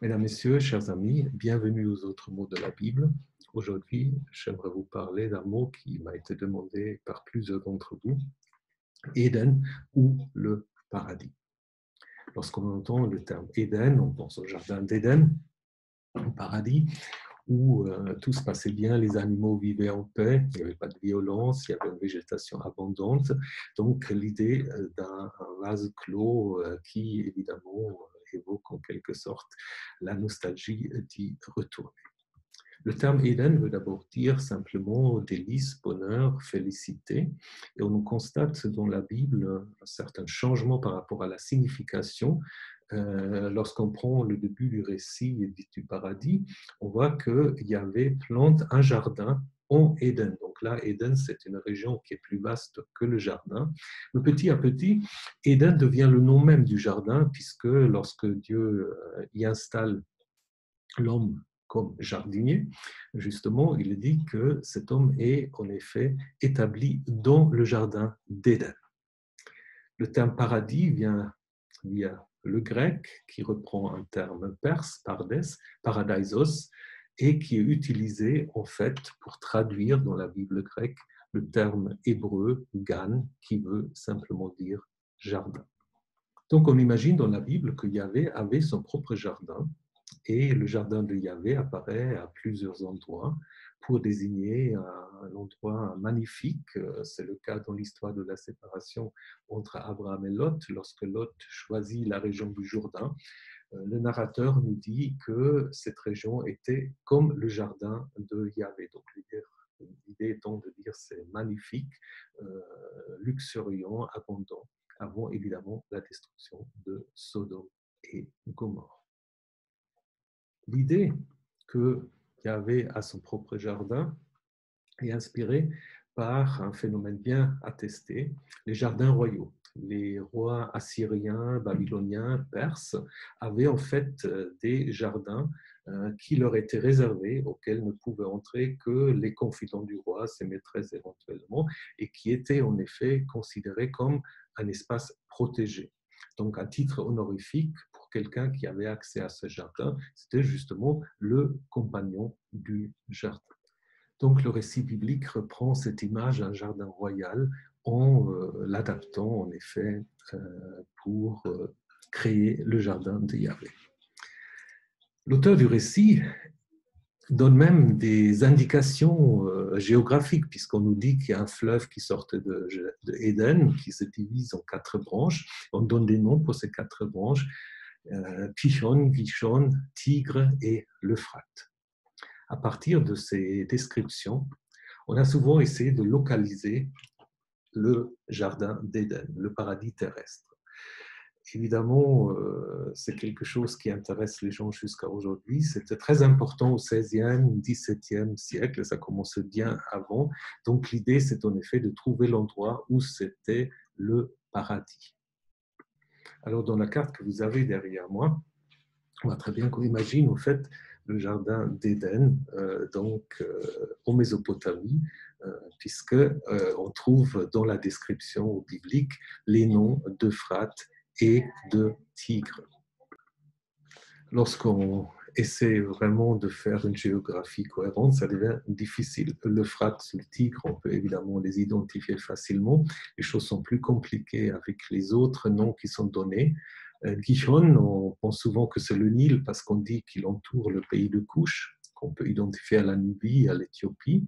Mesdames, Messieurs, chers amis, bienvenue aux autres mots de la Bible. Aujourd'hui, j'aimerais vous parler d'un mot qui m'a été demandé par plusieurs d'entre vous, Éden ou le paradis. Lorsqu'on entend le terme Éden, on pense au jardin d'Éden, au paradis, où tout se passait bien, les animaux vivaient en paix, il n'y avait pas de violence, il y avait une végétation abondante. Donc l'idée d'un vase clos qui, évidemment, évoque en quelque sorte la nostalgie d'y retourner. Le terme Éden veut d'abord dire simplement délice, bonheur, félicité. Et on constate dans la Bible un certain changement par rapport à la signification. Lorsqu'on prend le début du récit du paradis, on voit qu'il y avait plante un jardin en Éden. Donc là, Éden, c'est une région qui est plus vaste que le jardin. Mais petit à petit, Éden devient le nom même du jardin, puisque lorsque Dieu y installe l'homme comme jardinier, justement, il est dit que cet homme est en effet établi dans le jardin d'Éden. Le terme paradis vient via le grec qui reprend un terme perse, pardes, paradisos, et qui est utilisé en fait pour traduire dans la Bible grecque le terme hébreu gan qui veut simplement dire jardin. Donc on imagine dans la Bible que Yahvé avait son propre jardin et le jardin de Yahvé apparaît à plusieurs endroits pour désigner un endroit magnifique. C'est le cas dans l'histoire de la séparation entre Abraham et Lot. Lorsque Lot choisit la région du Jourdain, le narrateur nous dit que cette région était comme le jardin de Yahvé. Donc l'idée étant de dire c'est magnifique, luxuriant, abondant, avant évidemment la destruction de Sodome et Gomorrhe. L'idée que Yahvé a son propre jardin est inspirée par un phénomène bien attesté, les jardins royaux. Les rois assyriens, babyloniens, perses avaient en fait des jardins qui leur étaient réservés, auxquels ne pouvaient entrer que les confidents du roi, ses maîtresses éventuellement, et qui étaient en effet considérés comme un espace protégé. Donc, un titre honorifique pour quelqu'un qui avait accès à ce jardin, c'était justement le compagnon du jardin. Donc, le récit biblique reprend cette image d'un jardin royal en l'adaptant, en effet, pour créer le jardin de Yahvé. L'auteur du récit donne même des indications géographiques, puisqu'on nous dit qu'il y a un fleuve qui sort de Éden, qui se divise en 4 branches. On donne des noms pour ces 4 branches, Pishon, Gishon, Tigre et l'Euphrate. À partir de ces descriptions, on a souvent essayé de localiser le jardin d'Éden, le paradis terrestre. Évidemment, c'est quelque chose qui intéresse les gens jusqu'à aujourd'hui. C'était très important au XVIe, XVIIe siècle, ça commençait bien avant. Donc l'idée, c'est en effet de trouver l'endroit où c'était le paradis. Alors dans la carte que vous avez derrière moi, on voit très bien qu'on imagine en fait le jardin d'Éden, en Mésopotamie, puisque on trouve dans la description biblique les noms d'Euphrate et de Tigre. Lorsqu'on essaie vraiment de faire une géographie cohérente, ça devient difficile. L'Euphrate, le Tigre, on peut évidemment les identifier facilement. Les choses sont plus compliquées avec les autres noms qui sont donnés. Gihon, on pense souvent que c'est le Nil parce qu'on dit qu'il entoure le pays de Couche, qu'on peut identifier à la Nubie, à l'Éthiopie.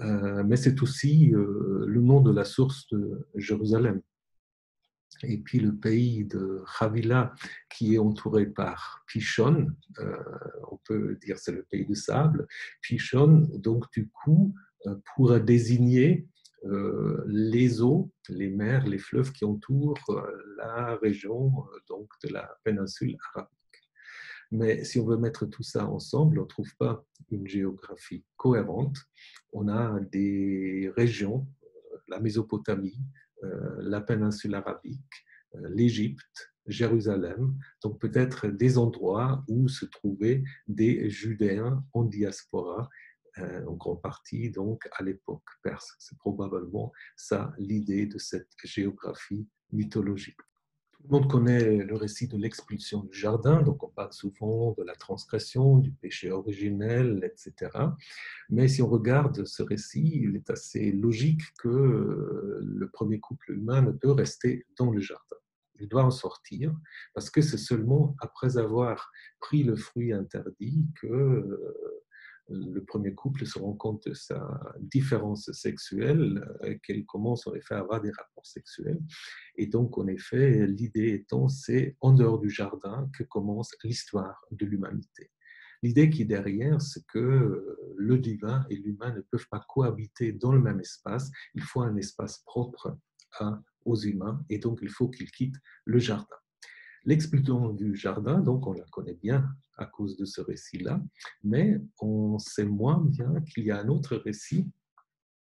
Mais c'est aussi le nom de la source de Jérusalem. Et puis le pays de Havila, qui est entouré par Pishon, on peut dire c'est le pays de sable. Pishon, donc du coup, pour désigner les eaux, les mers, les fleuves qui entourent la région donc de la péninsule arabique. Mais si on veut mettre tout ça ensemble, on ne trouve pas une géographie cohérente. On a des régions, la Mésopotamie, la péninsule arabique, l'Égypte, Jérusalem, donc peut-être des endroits où se trouvaient des Judéens en diaspora, en grande partie donc à l'époque perse. C'est probablement ça l'idée de cette géographie mythologique. Tout le monde connaît le récit de l'expulsion du jardin, donc on parle souvent de la transgression, du péché originel, etc. Mais si on regarde ce récit, il est assez logique que le premier couple humain ne peut rester dans le jardin. Il doit en sortir, parce que c'est seulement après avoir pris le fruit interdit que le premier couple se rend compte de sa différence sexuelle, qu'elle commence en effet à avoir des rapports sexuels. Et donc, en effet, l'idée étant, c'est en dehors du jardin que commence l'histoire de l'humanité. L'idée qui est derrière, c'est que le divin et l'humain ne peuvent pas cohabiter dans le même espace. Il faut un espace propre aux humains et donc il faut qu'ils quittent le jardin. L'expulsion du jardin, donc on la connaît bien à cause de ce récit-là, mais on sait moins bien qu'il y a un autre récit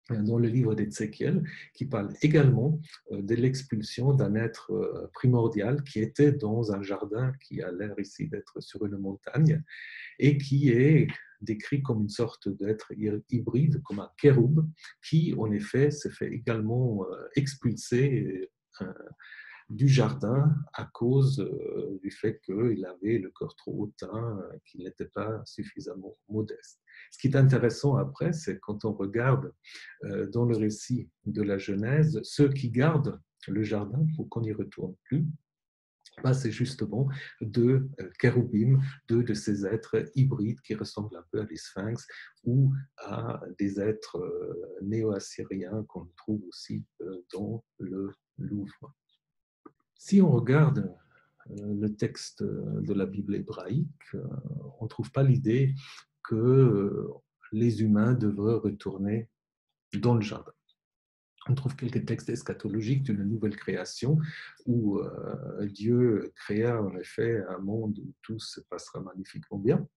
dans le livre d'Ézéchiel, qui parle également de l'expulsion d'un être primordial qui était dans un jardin qui a l'air ici d'être sur une montagne et qui est décrit comme une sorte d'être hybride, comme un kéroub, qui en effet s'est fait également expulser du jardin à cause du fait qu'il avait le cœur trop hautain, qu'il n'était pas suffisamment modeste. Ce qui est intéressant après, c'est quand on regarde dans le récit de la Genèse, ceux qui gardent le jardin pour qu'on n'y retourne plus, bah, c'est justement deux kéroubim, deux de ces êtres hybrides qui ressemblent un peu à des sphinx ou à des êtres néo-assyriens qu'on trouve aussi dans le Louvre. Si on regarde le texte de la Bible hébraïque, on ne trouve pas l'idée que les humains devraient retourner dans le jardin. On trouve quelques textes eschatologiques d'une nouvelle création où Dieu créa en effet un monde où tout se passera magnifiquement bien,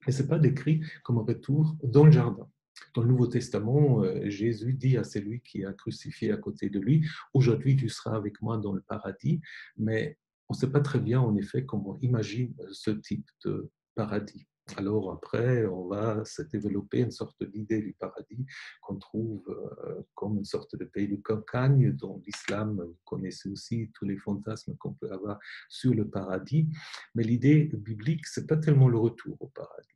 mais ce n'est pas décrit comme un retour dans le jardin. Dans le Nouveau Testament, Jésus dit à celui qui a crucifié à côté de lui, aujourd'hui tu seras avec moi dans le paradis, mais on ne sait pas très bien en effet comment on imagine ce type de paradis. Alors après, on va se développer une sorte d'idée du paradis qu'on trouve comme une sorte de pays de campagne dont l'islam, vous connaissez aussi tous les fantasmes qu'on peut avoir sur le paradis, mais l'idée biblique, ce n'est pas tellement le retour au paradis.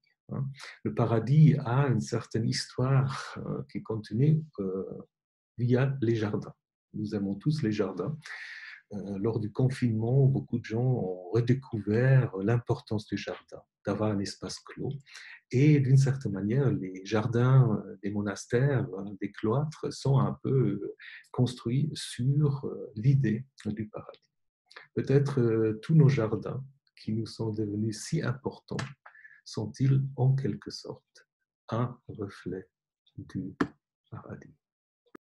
Le paradis a une certaine histoire qui continue via les jardins. Nous aimons tous les jardins. Lors du confinement, beaucoup de gens ont redécouvert l'importance du jardin, d'avoir un espace clos. Et d'une certaine manière, les jardins des monastères, des cloîtres, sont un peu construits sur l'idée du paradis. Peut-être tous nos jardins qui nous sont devenus si importants sont-ils en quelque sorte un reflet du paradis.